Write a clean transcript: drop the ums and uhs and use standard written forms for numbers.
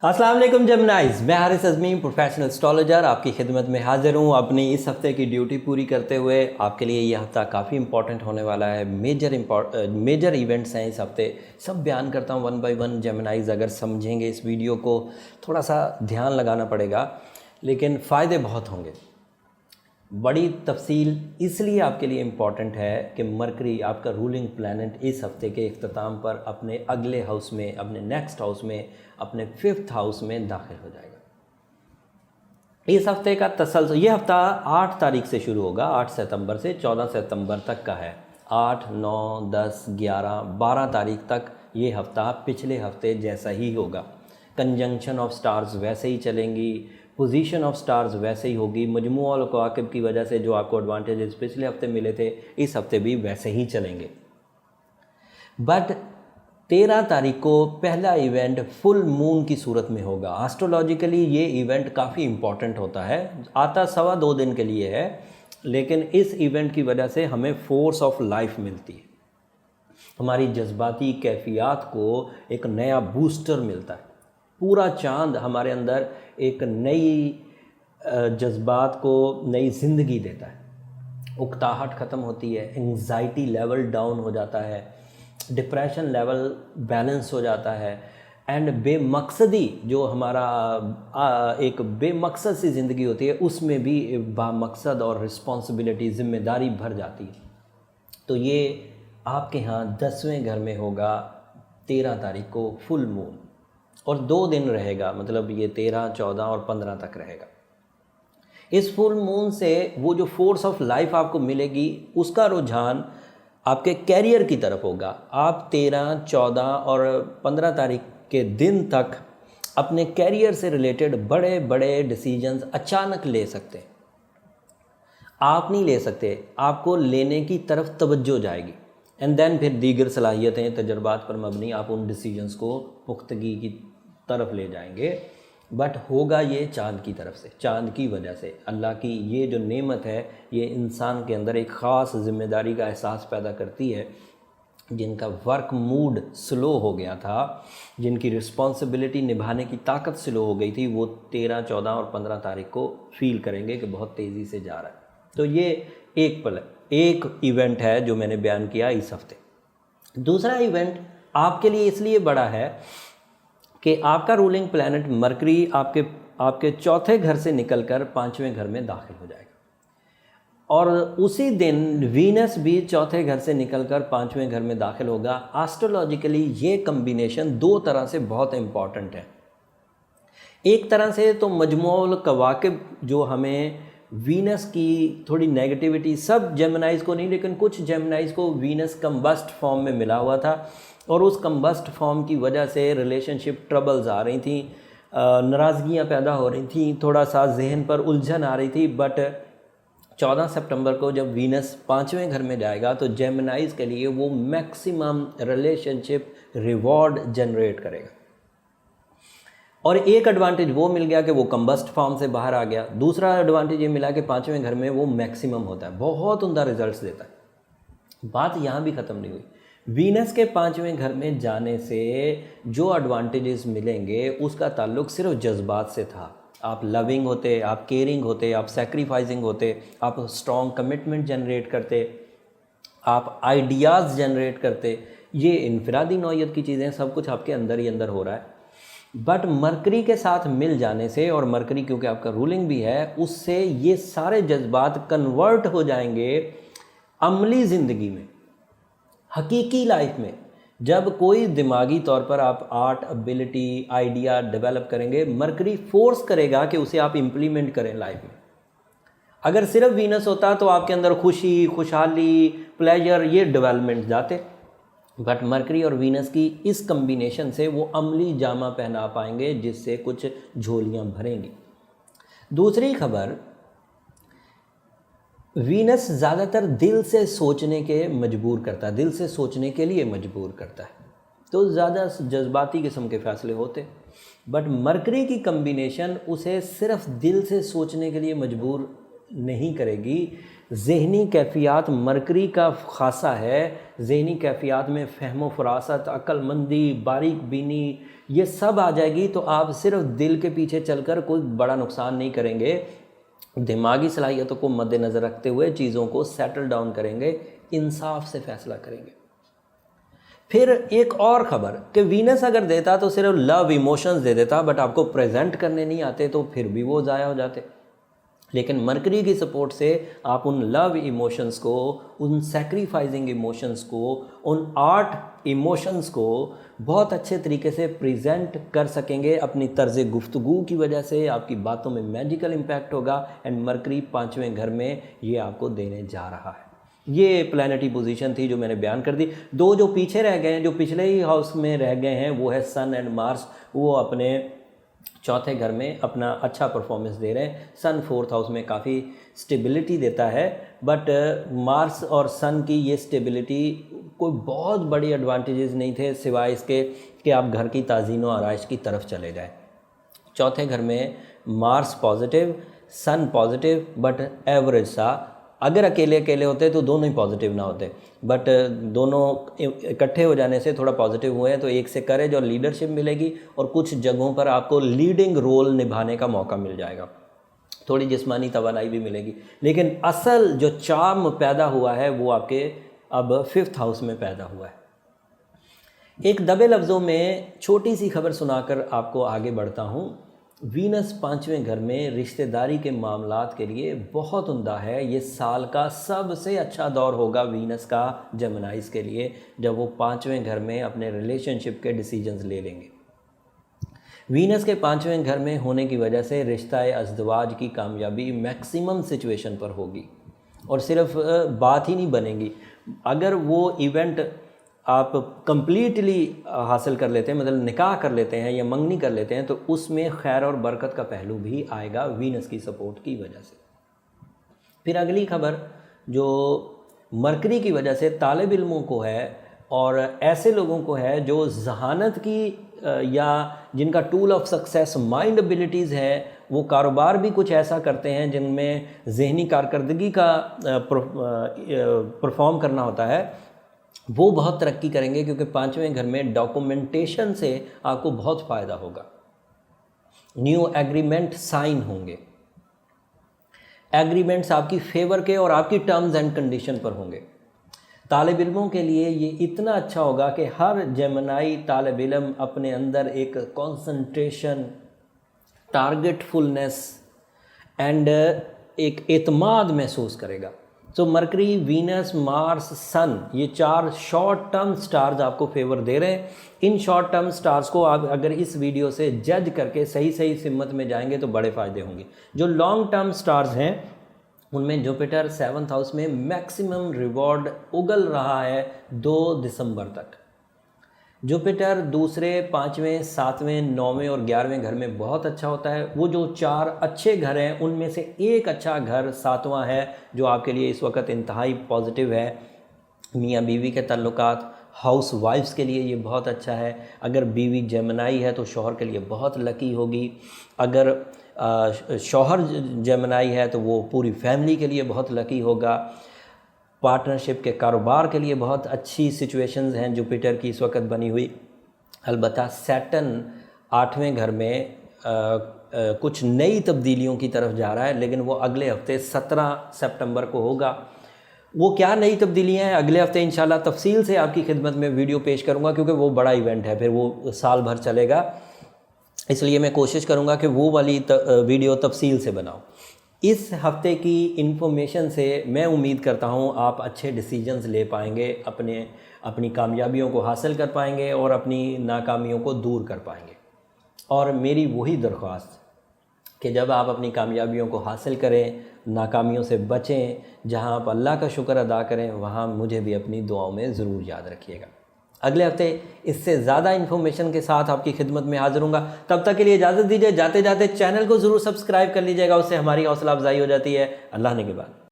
अस्सलाम वालेकुम जेमिनाइज, मैं हारिस अज़मी प्रोफेशनल एस्ट्रोलॉजर आपकी खिदमत में हाजिर हूँ। अपनी इस हफ़्ते की ड्यूटी पूरी करते हुए आपके लिए ये हफ़्ता काफ़ी इंपॉर्टेंट होने वाला है। मेजर इवेंट्स हैं इस हफ़्ते, सब बयान करता हूँ वन बाय वन। जेमिनाइज अगर समझेंगे इस वीडियो को, थोड़ा सा ध्यान लगाना पड़ेगा, लेकिन फ़ायदे बहुत होंगे। बड़ी तफसील इसलिए आपके लिए इम्पॉर्टेंट है कि मरकरी आपका रूलिंग प्लैनेट इस हफ्ते के इख्तिताम पर अपने अगले हाउस में, अपने नेक्स्ट हाउस में, अपने 5th हाउस में दाखिल हो जाएगा। इस हफ्ते का तसलसल, ये हफ्ता 8 तारीख से शुरू होगा, 8 सितंबर से 14 सितंबर तक का है। 8, 9, 10, 11, 12 तारीख तक ये हफ्ता पिछले हफ्ते जैसा ही होगा। कंजंक्शन ऑफ स्टार्स वैसे ही चलेंगी, पोजीशन ऑफ स्टार्स वैसे ही होगी। मजमू और कवाकिब की वजह से जो आपको एडवांटेजेस पिछले हफ्ते मिले थे, इस हफ्ते भी वैसे ही चलेंगे। बट 13 तारीख को पहला इवेंट फुल मून की सूरत में होगा। एस्ट्रोलॉजिकली ये इवेंट काफ़ी इम्पॉर्टेंट होता है, आता 2.25 दिन के लिए है, लेकिन इस इवेंट की वजह से हमें फोर्स ऑफ लाइफ मिलती है। हमारी जज्बाती कैफियत को एक नया बूस्टर मिलता है। पूरा चांद हमारे अंदर एक नई जज्बात को नई ज़िंदगी देता है। उकताहट ख़त्म होती है, एंग्जाइटी लेवल डाउन हो जाता है, डिप्रेशन लेवल बैलेंस हो जाता है, एंड बेमकसदी जो हमारा एक बेमकसद सी ज़िंदगी होती है, उसमें भी बामकसद और रिस्पॉन्सिबिलिटी, ज़िम्मेदारी भर जाती है। तो ये आपके यहाँ 10वें घर में होगा 13 तारीख को फुल मून, और 2 दिन रहेगा, मतलब ये 13, 14 और 15 तक रहेगा। इस फुल मून से वो जो फोर्स ऑफ लाइफ आपको मिलेगी, उसका रुझान आपके कैरियर की तरफ होगा। आप 13, 14 और 15 तारीख के दिन तक अपने कैरियर से रिलेटेड बड़े बड़े डिसीजंस अचानक ले सकते हैं। आप नहीं ले सकते, आपको लेने की तरफ तवज्जो जाएगी, एंड देन फिर दीगर सलाहियतें, तजर्बात पर मबनी आप उन डिसीजंस को पुख्तगी की तरफ ले जाएंगे। बट होगा ये चाँद की तरफ से, चाँद की वजह से। अल्लाह की ये जो नेमत है, ये इंसान के अंदर एक ख़ास ज़िम्मेदारी का एहसास पैदा करती है। जिनका वर्क मूड स्लो हो गया था, जिनकी रिस्पॉन्सिबिलिटी निभाने की ताकत स्लो हो गई थी, वो 13, 14 और 15 तारीख को फील करेंगे कि बहुत तेज़ी से जा रहा है। तो ये एक इवेंट है जो मैंने बयान किया इस हफ्ते। दूसरा इवेंट आपके लिए इसलिए बड़ा है कि आपका रूलिंग प्लैनेट मरकरी आपके चौथे घर से निकलकर 5वें घर में दाखिल हो जाएगा, और उसी दिन वीनस भी चौथे घर से निकलकर 5वें घर में दाखिल होगा। एस्ट्रोलॉजिकली ये कम्बिनेशन 2 तरह से बहुत इम्पॉर्टेंट है। एक तरह से तो मजमूउल कवाकिब जो हमें वीनस की थोड़ी नेगेटिविटी, सब जेमिनाइज को नहीं लेकिन कुछ जेमिनाइज को वीनस कम्बस्ट फॉर्म में मिला हुआ था, और उस कम्बस्ट फॉर्म की वजह से रिलेशनशिप ट्रबल्स आ रही थी, नाराज़गियाँ पैदा हो रही थी, थोड़ा सा जहन पर उलझन आ रही थी। बट 14 सितंबर को जब वीनस 5वें घर में जाएगा, तो जेमिनाइज के लिए वो मैक्सिमम रिलेशनशिप रिवॉर्ड जनरेट करेगा। और एक एडवांटेज वो मिल गया कि वो कम्बस्ट फॉर्म से बाहर आ गया। दूसरा एडवांटेज ये मिला कि 5वें घर में वो मैक्सिमम होता है, बहुत उम्दा रिजल्ट्स देता है। बात यहाँ भी ख़त्म नहीं हुई। वीनस के 5वें घर में जाने से जो एडवांटेजेस मिलेंगे, उसका ताल्लुक सिर्फ जज्बात से था। आप लविंग होते, आप केयरिंग होते, आप सेक्रीफाइसिंग होते, आप स्ट्रॉन्ग कमिटमेंट जनरेट करते, आप आइडियाज़ जनरेट करते। ये इनफरादी नौयत की चीज़ें, सब कुछ आपके अंदर ही अंदर हो रहा है। बट मरकरी के साथ मिल जाने से, और मरकरी क्योंकि आपका रूलिंग भी है, उससे ये सारे जज्बात कन्वर्ट हो जाएंगे अमली ज़िंदगी में, हकीकी लाइफ में। जब कोई दिमागी तौर पर आप आर्ट, एबिलिटी, आइडिया डेवलप करेंगे, मरकरी फोर्स करेगा कि उसे आप इम्प्लीमेंट करें लाइफ में। अगर सिर्फ वीनस होता तो आपके अंदर खुशी, खुशहाली, प्लेजर, ये डेवलपमेंट जाते। बट मरकरी और वीनस की इस कम्बिनेशन से वो अमली जामा पहना पाएंगे, जिससे कुछ झोलियाँ भरेंगी। दूसरी खबर, वीनस ज़्यादातर दिल से सोचने के मजबूर करता है, दिल से सोचने के लिए मजबूर करता है, तो ज़्यादा जज्बाती किस्म के फ़ैसले होते। बट मरकरी की कम्बिनेशन उसे सिर्फ दिल से सोचने के लिए मजबूर नहीं करेगी। ज़हनी कैफियत मरकरी का खासा है, ज़हनी कैफियत में फ़हम फ़रासत, अक्लमंदी, बारीक बीनी, ये सब आ जाएगी। तो आप सिर्फ दिल के पीछे चलकर कोई बड़ा नुकसान नहीं करेंगे, दिमागी सलाहियतों को मद्देनज़र रखते हुए चीज़ों को सेटल डाउन करेंगे, इंसाफ से फ़ैसला करेंगे। फिर एक और ख़बर कि वीनस अगर देता तो सिर्फ लव इमोशंस दे देता, बट आपको प्रेजेंट करने नहीं आते तो फिर भी वो ज़ाया हो जाते। लेकिन मरकरी की सपोर्ट से आप उन लव इमोशंस को, उन सेक्रीफाइसिंग इमोशंस को, उन आर्ट इमोशंस को बहुत अच्छे तरीके से प्रेजेंट कर सकेंगे। अपनी तर्ज़ गुफ्तगू की वजह से आपकी बातों में मैजिकल इम्पैक्ट होगा। एंड मरकरी 5वें घर में ये आपको देने जा रहा है। ये प्लैनेटरी पोजीशन थी जो मैंने बयान कर दी। दो जो पीछे रह गए हैं, जो पिछले ही हाउस में रह गए हैं, वो है सन एंड मार्स। वो अपने चौथे घर में अपना अच्छा परफॉर्मेंस दे रहे हैं। सन 4th हाउस में काफ़ी स्टेबिलिटी देता है, बट मार्स और सन की ये स्टेबिलिटी कोई बहुत बड़ी एडवांटेजेस नहीं थे, सिवाय इसके कि आप घर की ताज़ीन व आराइश की तरफ चले जाएँ। चौथे घर में Mars positive, sun positive, but average सा। अगर अकेले अकेले होते तो दोनों ही पॉजिटिव ना होते, बट दोनों इकट्ठे हो जाने से थोड़ा पॉजिटिव हुए हैं। तो एक से करेज और लीडरशिप मिलेगी, और कुछ जगहों पर आपको लीडिंग रोल निभाने का मौका मिल जाएगा। थोड़ी जिस्मानी तवानाई भी मिलेगी। लेकिन असल जो चार्म पैदा हुआ है वो आपके अब 5th हाउस में पैदा हुआ है। एक दबे लफ्ज़ों में छोटी सी खबर सुनाकर आपको आगे बढ़ता हूँ। वीनस 5वें घर में रिश्तेदारी के मामलात के लिए बहुत उम्दा है। ये साल का सबसे अच्छा दौर होगा वीनस का जेमिनाइज के लिए, जब वो 5वें घर में अपने रिलेशनशिप के डिसीजंस ले लेंगे। वीनस के 5वें घर में होने की वजह से रिश्ता अज़दवाज की कामयाबी मैक्सिमम सिचुएशन पर होगी, और सिर्फ बात ही नहीं बनेगी। अगर वो इवेंट आप कंप्लीटली हासिल कर लेते हैं, मतलब निकाह कर लेते हैं या मंगनी कर लेते हैं, तो उसमें खैर और बरकत का पहलू भी आएगा वीनस की सपोर्ट की वजह से। फिर अगली खबर जो मरकरी की वजह से तालिब इल्मों को है, और ऐसे लोगों को है जो जहानत की या जिनका tool of success mind abilities है, वो कारोबार भी कुछ ऐसा करते हैं जिनमें जहनी कारकर्दगी का परफॉर्म करना होता है, वो बहुत तरक्की करेंगे। क्योंकि 5वें घर में डॉक्यूमेंटेशन से आपको बहुत फ़ायदा होगा। न्यू एग्रीमेंट साइन होंगे, एग्रीमेंट्स आपकी फेवर के और आपकी टर्म्स एंड कंडीशन पर होंगे। तालिब इल्मों के लिए ये इतना अच्छा होगा कि हर जेमिनाई तालिब इल्म अपने अंदर एक कॉन्संट्रेशन, टारगेटफुलनेस एंड एक एतमाद महसूस करेगा। तो मरकरी, वीनस, मार्स, सन, ये 4 शॉर्ट टर्म स्टार्स आपको फेवर दे रहे हैं। इन शॉर्ट टर्म स्टार्स को आप अगर इस वीडियो से जज करके सही सही सिमत में जाएंगे तो बड़े फ़ायदे होंगे। जो लॉन्ग टर्म स्टार्स हैं उनमें जुपिटर 7th हाउस में मैक्सिमम रिवॉर्ड उगल रहा है 2 दिसंबर तक। जुपिटर दूसरे, 5वें, 7वें, 9वें और 11वें घर में बहुत अच्छा होता है। वो जो 4 अच्छे घर हैं उनमें से एक अच्छा घर 7वां है, जो आपके लिए इस वक्त इंतहाई पॉजिटिव है। मियाँ बीवी के ताल्लुकात, हाउस वाइफ्स के लिए ये बहुत अच्छा है। अगर बीवी जेमिनाई है तो शौहर के लिए बहुत लकी होगी। अगर शौहर जेमिनाई है तो वो पूरी फैमिली के लिए बहुत लकी होगा। पार्टनरशिप के कारोबार के लिए बहुत अच्छी सिचुएशंस हैं जुपिटर की इस वक्त बनी हुई। अलबत्ता सैटर्न 8वें घर में कुछ नई तब्दीलियों की तरफ जा रहा है, लेकिन वो अगले हफ्ते 17 सितंबर को होगा। वो क्या नई तब्दीलियाँ हैं अगले हफ्ते इंशाल्लाह तफसील से आपकी खिदमत में वीडियो पेश करूँगा, क्योंकि वो बड़ा इवेंट है, फिर वो साल भर चलेगा। इसलिए मैं कोशिश करूँगा कि वो वाली वीडियो तफसील से बनाऊँ। इस हफ्ते की इन्फॉर्मेशन से मैं उम्मीद करता हूँ आप अच्छे डिसीजंस ले पाएंगे, अपनी कामयाबियों को हासिल कर पाएंगे और अपनी नाकामियों को दूर कर पाएंगे। और मेरी वही दरख्वास्त कि जब आप अपनी कामयाबियों को हासिल करें, नाकामियों से बचें, जहाँ आप अल्लाह का शुक्र अदा करें, वहाँ मुझे भी अपनी दुआओं में ज़रूर याद रखिएगा। अगले हफ्ते इससे ज़्यादा इन्फॉर्मेशन के साथ आपकी खिदमत में हाजिर हूँगा। तब तक के लिए इजाज़त दीजिए। जाते जाते चैनल को ज़रूर सब्सक्राइब कर लीजिएगा, उससे हमारी हौसला अफजाई हो जाती है। अल्लाह ने के बाद।